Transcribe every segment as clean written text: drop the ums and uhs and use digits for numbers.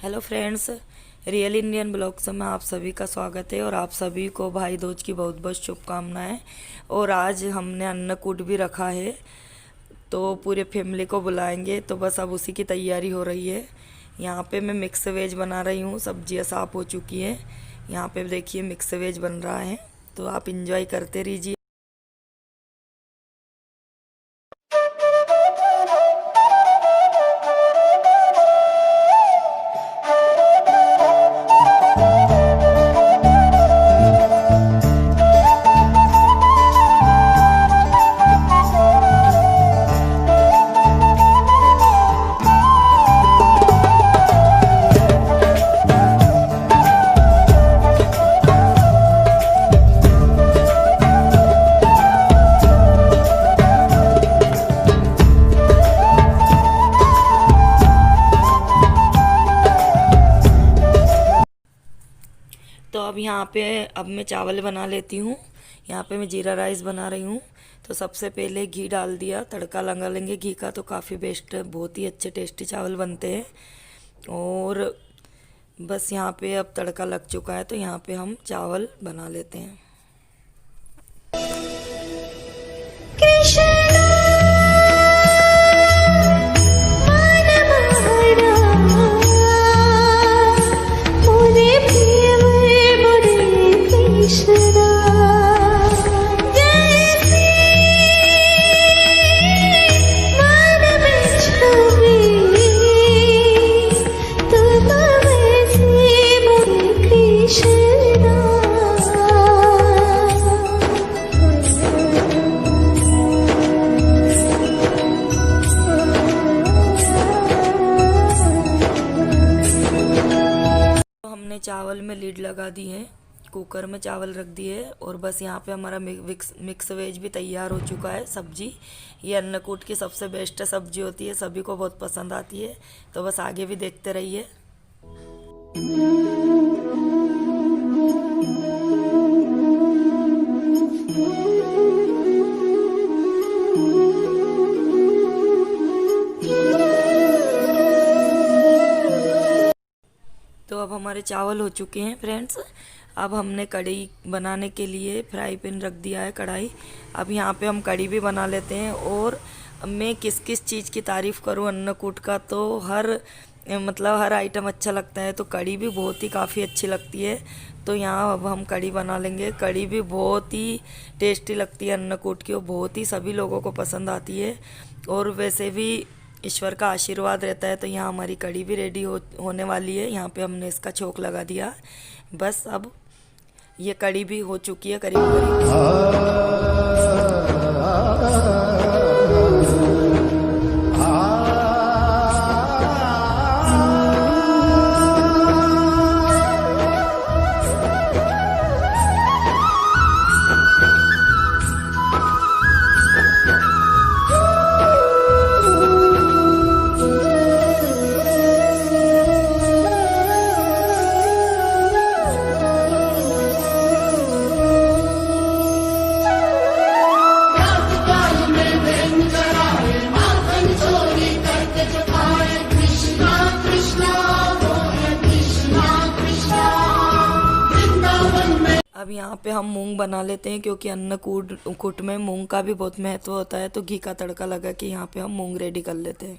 Hello friends, real Indian blogs में आप सभी का स्वागत है और आप सभी को भाई दूज की बहुत बहुत शुभकामनाएं। और आज हमने अन्नकूट भी रखा है, तो पूरे फैमिली को बुलाएंगे, तो बस अब उसी की तैयारी हो रही है। यहाँ पे मैं मिक्स वेज बना रही हूँ, सब्जियाँ साफ़ हो चुकी हैं। यहाँ पे देखिए मिक्स वेज बन रहा है, तो आप इंजॉय करते रहिए। तो अब यहाँ पे मैं चावल बना लेती हूँ। यहाँ पे मैं जीरा राइस बना रही हूँ। तो सबसे पहले घी डाल दिया, तड़का लगा लेंगे घी का, तो काफ़ी बेस्ट, बहुत ही अच्छे टेस्टी चावल बनते हैं। और बस यहाँ पे अब तड़का लग चुका है, तो यहाँ पे हम चावल बना लेते हैं। चावल में लीड लगा दी है, कुकर में चावल रख दिए, और बस यहाँ पे हमारा मिक्स वेज भी तैयार हो चुका है। सब्जी, ये अन्नकूट की सबसे बेस्ट सब्जी होती है, सभी को बहुत पसंद आती है। तो बस आगे भी देखते रहिए। तो अब हमारे चावल हो चुके हैं फ्रेंड्स। अब हमने कढ़ी बनाने के लिए फ्राई पैन रख दिया है, कढ़ाई। अब यहाँ पे हम कढ़ी भी बना लेते हैं। और मैं किस किस चीज़ की तारीफ़ करूँ अन्नकूट का, तो हर आइटम अच्छा लगता है, तो कढ़ी भी बहुत ही काफ़ी अच्छी लगती है। तो यहाँ अब हम कढ़ी बना लेंगे। कढ़ी भी बहुत ही टेस्टी लगती है अन्नकूट की, और बहुत ही सभी लोगों को पसंद आती है। और वैसे भी ईश्वर का आशीर्वाद रहता है। तो यहाँ हमारी कढ़ी भी रेडी होने वाली है। यहाँ पे हमने इसका छोंक लगा दिया। बस अब ये कढ़ी भी हो चुकी है करीब करीब। अब यहाँ पे हम मूंग बना लेते हैं, क्योंकि अन्नकूट में मूंग का भी बहुत महत्व होता है। तो घी का तड़का लगा के यहाँ पे हम मूंग रेडी कर लेते हैं।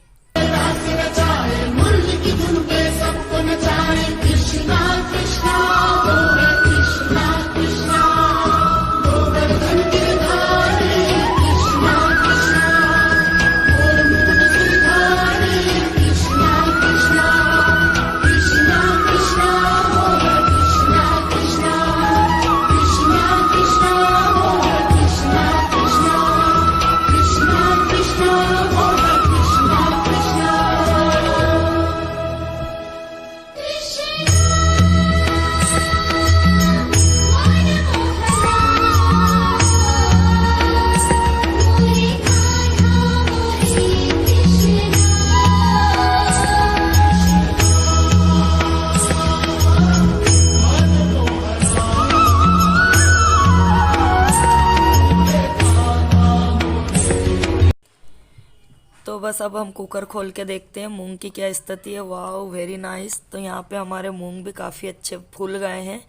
तो बस अब हम कुकर खोल के देखते हैं मूंग की क्या स्थिति है। वाह, वेरी नाइस। तो यहाँ पे हमारे मूंग भी काफ़ी अच्छे फूल गए हैं।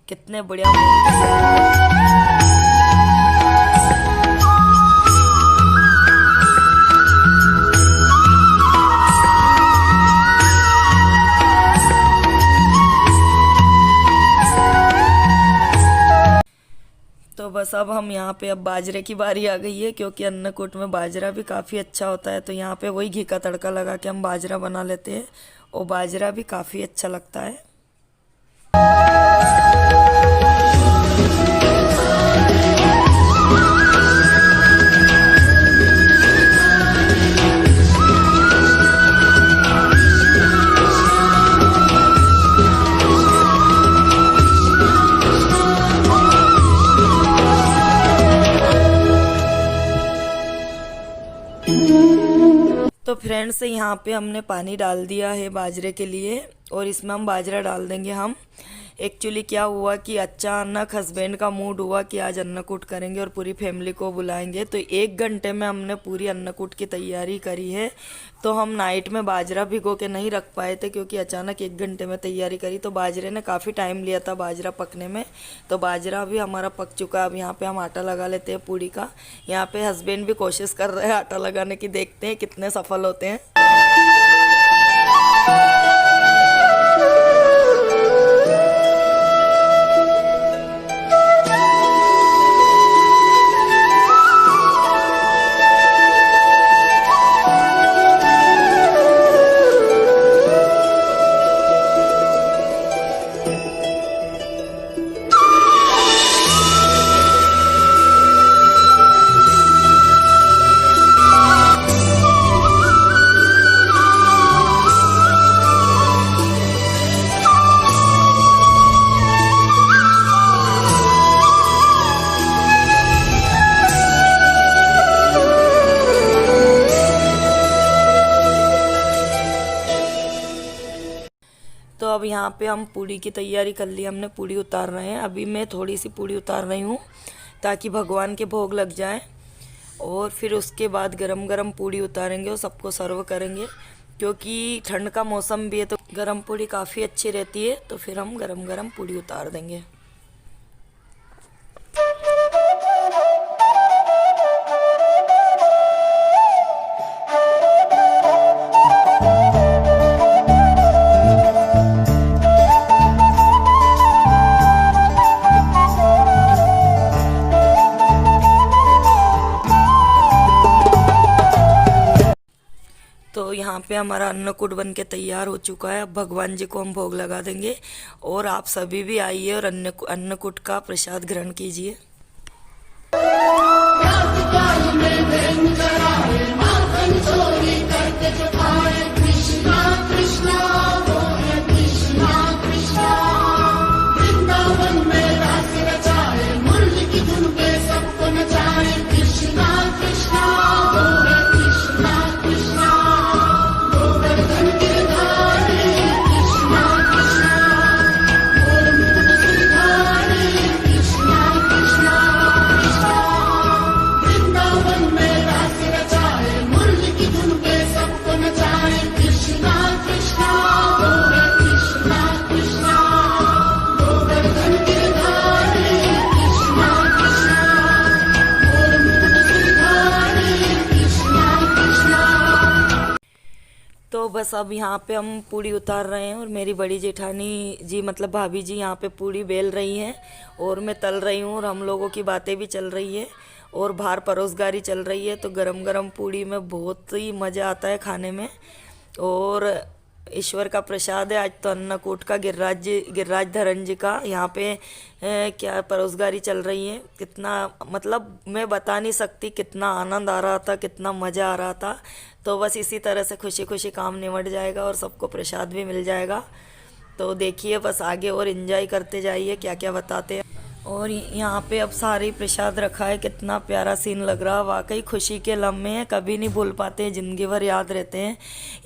कितने बढ़िया मूंग। तो बस अब हम यहाँ पे अब बाजरे की बारी आ गई है, क्योंकि अन्नकूट में बाजरा भी काफ़ी अच्छा होता है। तो यहाँ पे वही घी का तड़का लगा के हम बाजरा बना लेते हैं, और बाजरा भी काफ़ी अच्छा लगता है। तो फ्रेंड्स, यहाँ पे हमने पानी डाल दिया है बाजरे के लिए, और इसमें हम बाजरा डाल देंगे हम। एक्चुअली क्या हुआ कि अचानक हस्बैंड का मूड हुआ कि आज अन्नकूट करेंगे और पूरी फैमिली को बुलाएंगे। तो 1 घंटे में हमने पूरी अन्नकूट की तैयारी करी है। तो हम नाइट में बाजरा भिगो के नहीं रख पाए थे, क्योंकि अचानक 1 घंटे में तैयारी करी। तो बाजरे ने काफ़ी टाइम लिया था बाजरा पकने में। तो बाजरा भी हमारा पक चुका है। अब यहाँ पे हम आटा लगा लेते हैं पूड़ी का। यहाँ पे हस्बैंड भी कोशिश कर रहे हैं आटा लगाने की, देखते हैं कितने सफल होते हैं। तो अब यहाँ पे हम पूड़ी की तैयारी कर ली हमने, पूड़ी उतार रहे हैं। अभी मैं थोड़ी सी पूड़ी उतार रही हूँ ताकि भगवान के भोग लग जाए, और फिर उसके बाद गरम गरम पूड़ी उतारेंगे और सबको सर्व करेंगे। क्योंकि ठंड का मौसम भी है तो गरम पूड़ी काफ़ी अच्छी रहती है। तो फिर हम गरम गरम पूड़ी उतार देंगे। तो यहाँ पे हमारा अन्नकूट बन के तैयार हो चुका है। अब भगवान जी को हम भोग लगा देंगे, और आप सभी भी आइए और अन्नकूट का प्रसाद ग्रहण कीजिए। Vrindavan बस अब यहाँ पे हम पूड़ी उतार रहे हैं और मेरी बड़ी जेठानी जी मतलब भाभी जी यहाँ पे पूड़ी बेल रही हैं और मैं तल रही हूँ और हम लोगों की बातें भी चल रही है और बाहर परोसगारी चल रही है। तो गरम गरम पूड़ी में बहुत ही मज़ा आता है खाने में और ईश्वर का प्रसाद है। आज तो अन्नकूट का गिरिराज धरन जी का यहाँ पे क्या परोसगारी चल रही है। कितना मतलब मैं बता नहीं सकती कितना आनंद आ रहा था, कितना मज़ा आ रहा था। तो बस इसी तरह से खुशी खुशी काम निमट जाएगा और सबको प्रसाद भी मिल जाएगा। तो देखिए बस आगे और एंजॉय करते जाइए क्या क्या बताते हैं। और यहाँ पे अब सारे प्रसाद रखा है, कितना प्यारा सीन लग रहा है। वाकई खुशी के लम्हे हैं, कभी नहीं भूल पाते हैं, ज़िंदगी भर याद रहते हैं।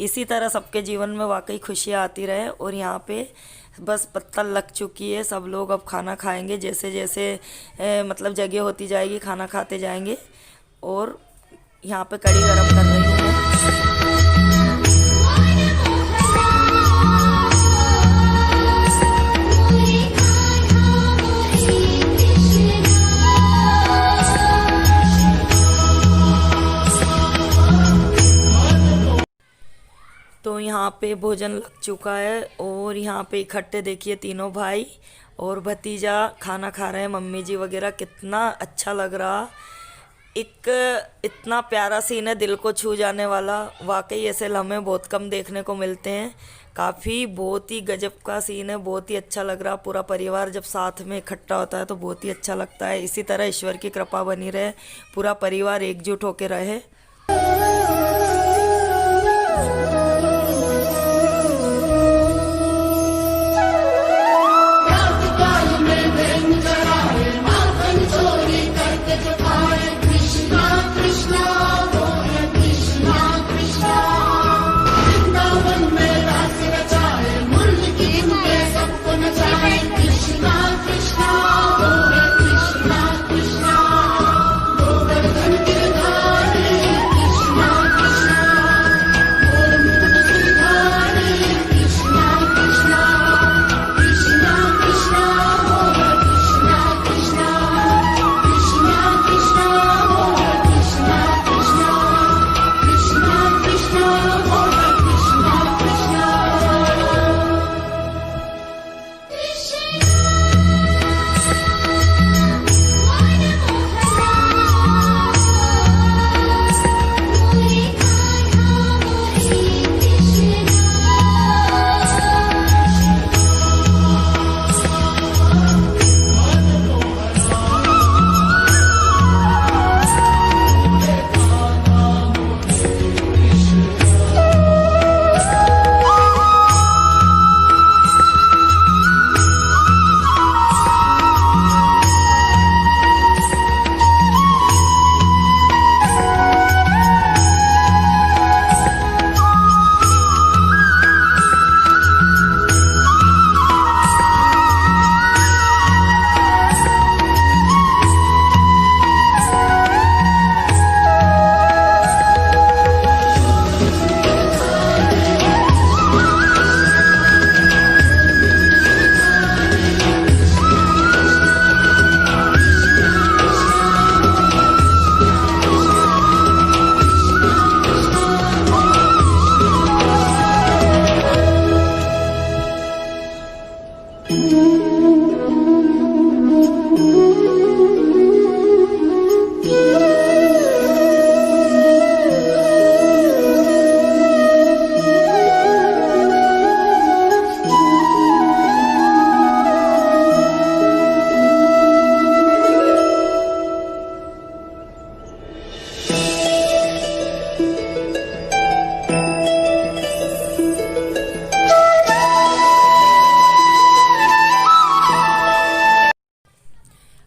इसी तरह सबके जीवन में वाकई खुशियाँ आती रहे। और यहाँ पे बस पत्तल लग चुकी है, सब लोग अब खाना खाएंगे। जैसे जैसे मतलब जगह होती जाएगी खाना खाते जाएंगे। और यहाँ पे कढ़ी गरम कर रही हूँ मैं। तो यहाँ पे भोजन लग चुका है और यहाँ पे इकट्ठे देखिए तीनों भाई और भतीजा खाना खा रहे हैं, मम्मी जी वगैरह। कितना अच्छा लग रहा, एक इतना प्यारा सीन है, दिल को छू जाने वाला। वाकई ऐसे लम्हे बहुत कम देखने को मिलते हैं। काफ़ी बहुत ही गजब का सीन है, बहुत ही अच्छा लग रहा। पूरा परिवार जब साथ में इकट्ठा होता है तो बहुत ही अच्छा लगता है। इसी तरह ईश्वर की कृपा बनी रहे, पूरा परिवार एकजुट होकर रहे।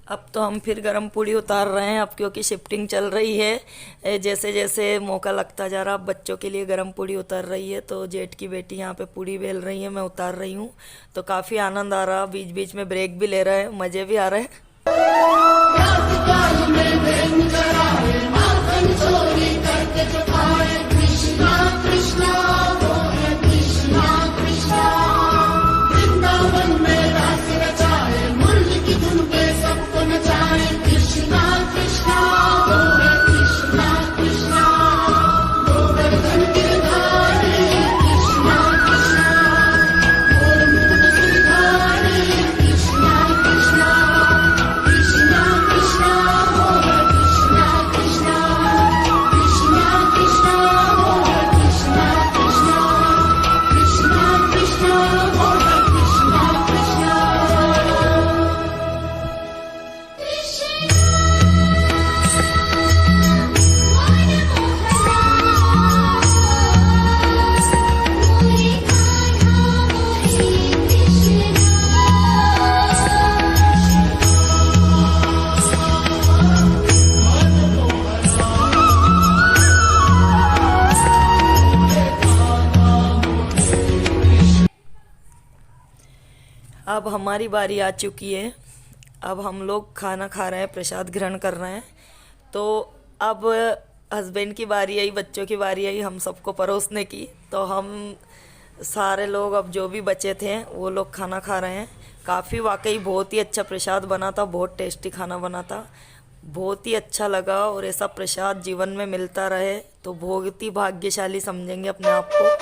अब तो हम फिर गरम पूड़ी उतार रहे हैं, अब क्योंकि शिफ्टिंग चल रही है। जैसे जैसे मौका लगता जा रहा, अब बच्चों के लिए गरम पूड़ी उतार रही है। तो जेठ की बेटी यहाँ पे पूड़ी बेल रही है, मैं उतार रही हूँ। तो काफ़ी आनंद आ रहा, बीच बीच में ब्रेक भी ले रहे हैं, मज़े भी आ रहे हैं। अब हमारी बारी आ चुकी है। अब हम लोग खाना खा रहे हैं, प्रसाद ग्रहण कर रहे हैं। तो अब हस्बैंड की बारी आई, बच्चों की बारी आई हम सबको परोसने की। तो हम सारे लोग अब जो भी बचे थे वो लोग खाना खा रहे हैं। काफ़ी वाकई बहुत ही अच्छा प्रसाद बना था, बहुत टेस्टी खाना बना था, बहुत ही अच्छा लगा। और ऐसा प्रसाद जीवन में मिलता रहे तो बहुत ही भाग्यशाली समझेंगे अपने आप को।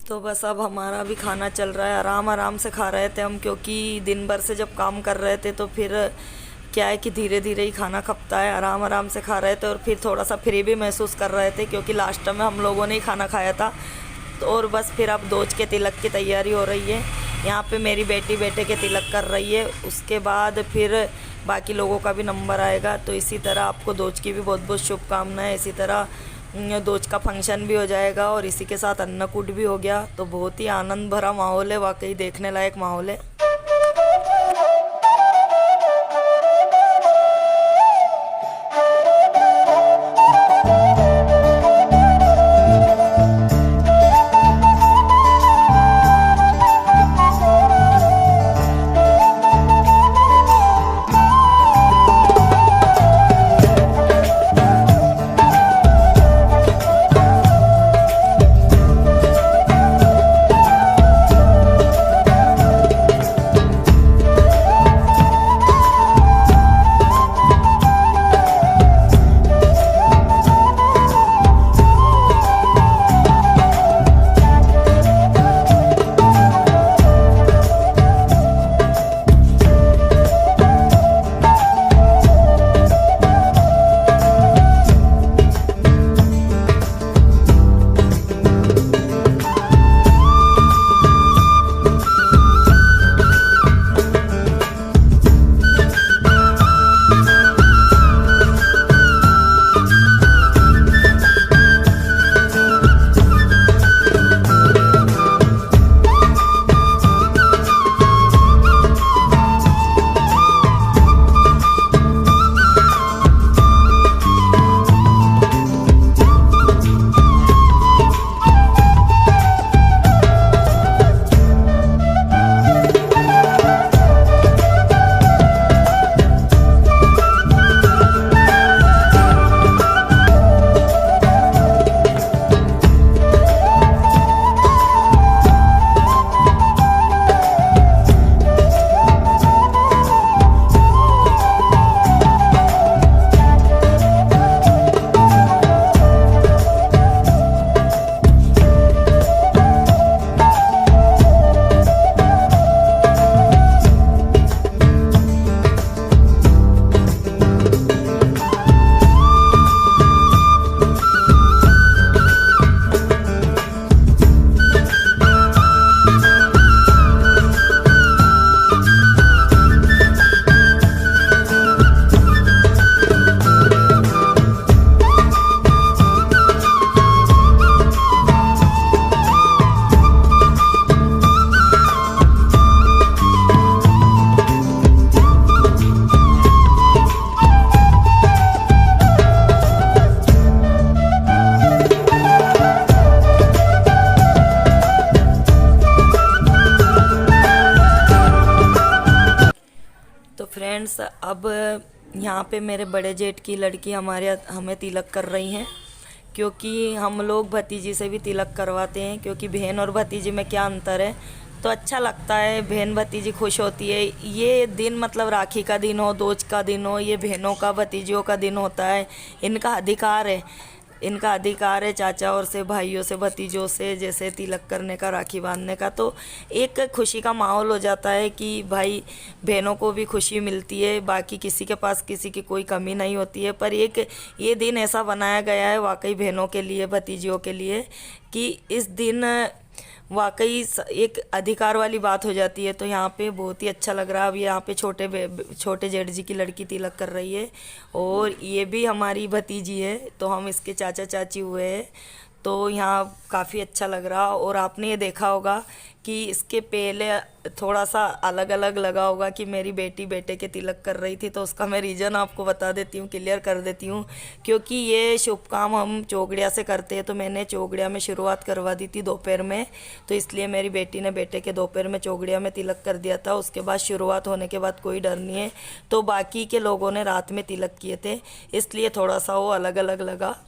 तो बस अब हमारा भी खाना चल रहा है, आराम आराम से खा रहे थे हम, क्योंकि दिन भर से जब काम कर रहे थे तो फिर क्या है कि धीरे धीरे ही खाना खपता है। आराम आराम से खा रहे थे और फिर थोड़ा सा फ्री भी महसूस कर रहे थे, क्योंकि लास्ट में हम लोगों ने ही खाना खाया था। तो और बस फिर अब दोज के तिलक की तैयारी हो रही है। यहाँ पे मेरी बेटी बेटे के तिलक कर रही है, उसके बाद फिर बाकी लोगों का भी नंबर आएगा। तो इसी तरह आपको दोज की भी बहुत बहुत शुभकामनाएं। इसी तरह दोज का फंक्शन भी हो जाएगा और इसी के साथ अन्नकूट भी हो गया। तो बहुत ही आनंद भरा माहौल है, वाकई देखने लायक माहौल है। अब यहाँ पे मेरे बड़े जेठ की लड़की हमें तिलक कर रही हैं, क्योंकि हम लोग भतीजी से भी तिलक करवाते हैं, क्योंकि बहन और भतीजी में क्या अंतर है। तो अच्छा लगता है, बहन भतीजी खुश होती है। ये दिन मतलब राखी का दिन हो, दोज का दिन हो, ये बहनों का भतीजियों का दिन होता है। इनका अधिकार है, इनका अधिकार है चाचा और से भाइयों से भतीजों से जैसे तिलक करने का, राखी बांधने का। तो एक खुशी का माहौल हो जाता है कि भाई बहनों को भी खुशी मिलती है, बाकी किसी के पास किसी की कोई कमी नहीं होती है। पर एक ये दिन ऐसा बनाया गया है वाकई बहनों के लिए, भतीजियों के लिए, कि इस दिन वाकई एक अधिकार वाली बात हो जाती है। तो यहाँ पे बहुत ही अच्छा लग रहा है। अब यहाँ पे छोटे जेठ जी की लड़की तिलक कर रही है, और ये भी हमारी भतीजी है, तो हम इसके चाचा चाची हुए हैं। तो यहाँ काफ़ी अच्छा लग रहा। और आपने ये देखा होगा कि इसके पहले थोड़ा सा अलग अलग लगा होगा कि मेरी बेटी बेटे के तिलक कर रही थी, तो उसका मैं रीज़न आपको बता देती हूँ, क्लियर कर देती हूँ। क्योंकि ये शुभ काम हम चौगड़िया से करते हैं, तो मैंने चौगड़िया में शुरुआत करवा दी थी दोपहर में, तो इसलिए मेरी बेटी ने बेटे के दोपहर में चौगड़िया में तिलक कर दिया था। उसके बाद शुरुआत होने के बाद कोई डर नहीं है। तो बाकी के लोगों ने रात में तिलक किए थे, इसलिए थोड़ा सा वो अलग अलग लगा।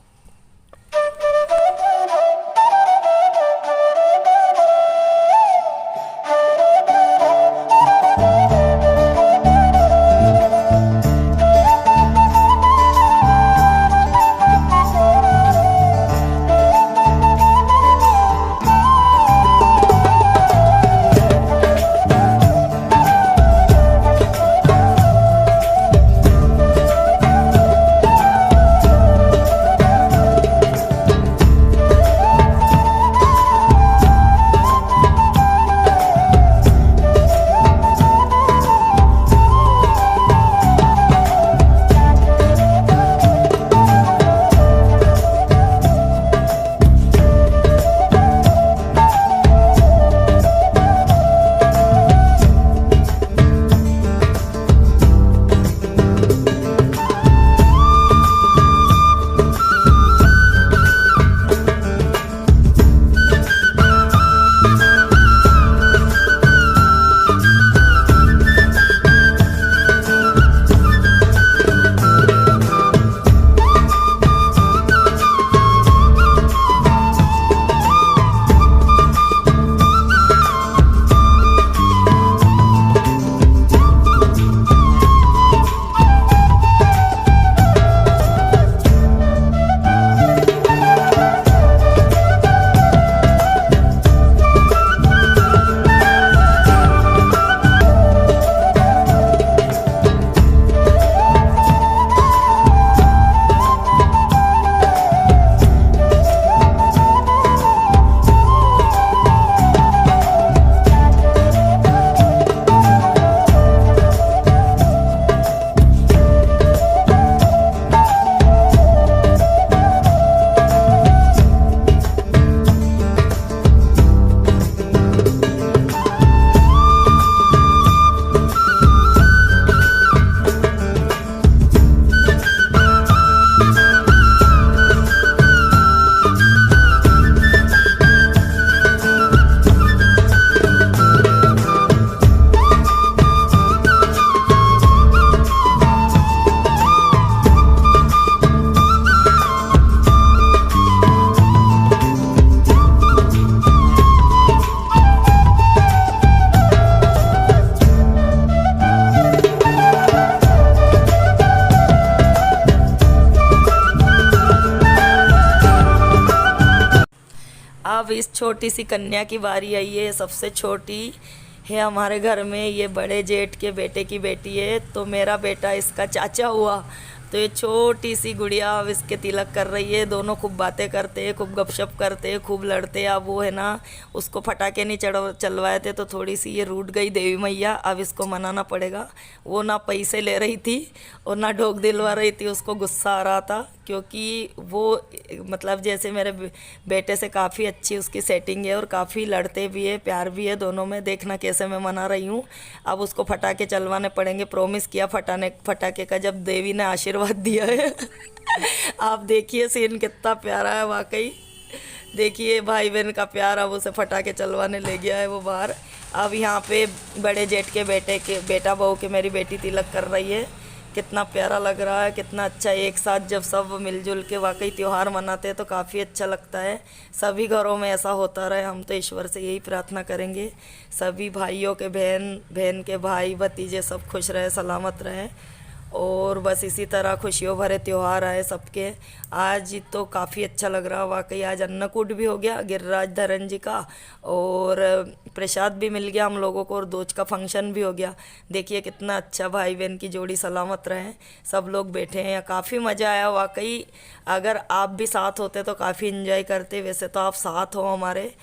अब इस छोटी सी कन्या की बारी आई है, सबसे छोटी है हमारे घर में। ये बड़े जेठ के बेटे की बेटी है, तो मेरा बेटा इसका चाचा हुआ। तो ये छोटी सी गुड़िया अब इसके तिलक कर रही है। दोनों खूब बातें करते हैं, खूब गपशप करते हैं, खूब लड़ते हैं। अब वो है ना, उसको फटाके नहीं चलवाए थे, तो थोड़ी सी ये रूठ गई देवी मैया। अब इसको मनाना पड़ेगा। वो ना पैसे ले रही थी और ना ढोक दिलवा रही थी, उसको गुस्सा आ रहा था, क्योंकि वो मतलब जैसे मेरे बेटे से काफ़ी अच्छी उसकी सेटिंग है और काफ़ी लड़ते भी है, प्यार भी है दोनों में। देखना कैसे मैं मना रही हूँ। अब उसको फटाके चलवाने पड़ेंगे, प्रॉमिस किया फटाके का, जब देवी ने आशीर्वाद दिया है। आप देखिए सीन कितना प्यारा है वाकई। देखिए भाई बहन का प्यार, अब उसे फटाके चलवाने ले गया है वो बाहर। अब यहाँ पे बड़े जेठ के बेटा बहू के मेरी बेटी तिलक कर रही है। कितना प्यारा लग रहा है, कितना अच्छा एक साथ जब सब मिलजुल के वाकई त्योहार मनाते हैं तो काफ़ी अच्छा लगता है। सभी घरों में ऐसा होता रहे, हम तो ईश्वर से यही प्रार्थना करेंगे। सभी भाइयों के बहन, बहन के भाई, भतीजे सब खुश रहे, सलामत रहे और बस इसी तरह खुशियों भरे त्योहार आए सबके। आज तो काफ़ी अच्छा लग रहा वाकई। आज अन्नकूट भी हो गया गिरिराज धरन जी का और प्रसाद भी मिल गया हम लोगों को और दोज का फंक्शन भी हो गया। देखिए कितना अच्छा, भाई बहन की जोड़ी सलामत रहे। सब लोग बैठे हैं, काफ़ी मज़ा आया वाकई। अगर आप भी साथ होते तो काफ़ी इन्जॉय करते। वैसे तो आप साथ हो हमारे,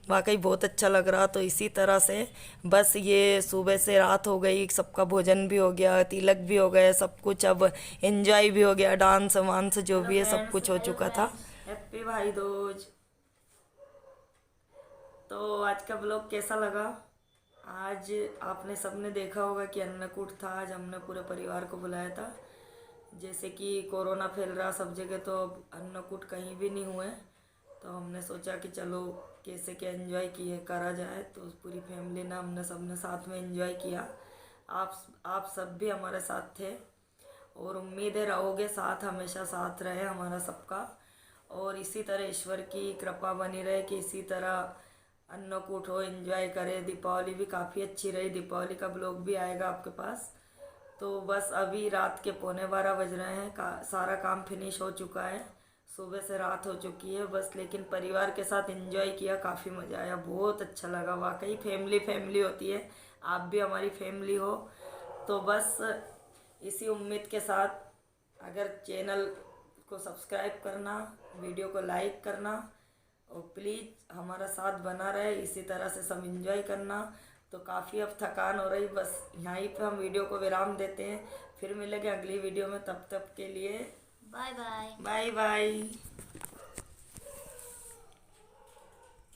वाकई बहुत अच्छा लग रहा। तो इसी तरह से बस ये सुबह से रात हो गई, सबका भोजन भी हो गया, तिलक भी हो गए, सब कुछ अब एंजॉय भी हो गया, डांस वांस जो भी है सब कुछ हो चुका था। हैप्पी भाई दूज। तो आज का ब्लॉग कैसा लगा? आज आपने सबने देखा होगा कि अन्नकूट था। आज हमने पूरे परिवार को बुलाया था। जैसे कि कोरोना फैल रहा सब जगह तो अब अन्नकूट कहीं भी नहीं हुए, तो हमने सोचा कि चलो कैसे क्या एंजॉय किए करा जाए। तो पूरी फैमिली ने हमने सबने साथ में एंजॉय किया। आप सब भी हमारे साथ थे और उम्मीद है रहोगे साथ, हमेशा साथ रहे हमारा सबका। और इसी तरह ईश्वर की कृपा बनी रहे कि इसी तरह अन्नकूट हो, एंजॉय करें। दीपावली भी काफ़ी अच्छी रही, दीपावली का ब्लॉग भी आएगा आपके पास। तो बस अभी रात के 11:15 बज रहे हैं, सारा काम फिनिश हो चुका है, सुबह से रात हो चुकी है बस। लेकिन परिवार के साथ एंजॉय किया, काफ़ी मज़ा आया, बहुत अच्छा लगा वाकई। फैमिली फैमिली होती है, आप भी हमारी फैमिली हो। तो बस इसी उम्मीद के साथ, अगर चैनल को सब्सक्राइब करना, वीडियो को लाइक करना और प्लीज़ हमारा साथ बना रहे, इसी तरह से सब एंजॉय करना। तो काफ़ी अब थकान हो रही, बस यहीं पे हम वीडियो को विराम देते हैं। फिर मिलेंगे अगली वीडियो में, तब तक के लिए बाय बाय। Bye bye.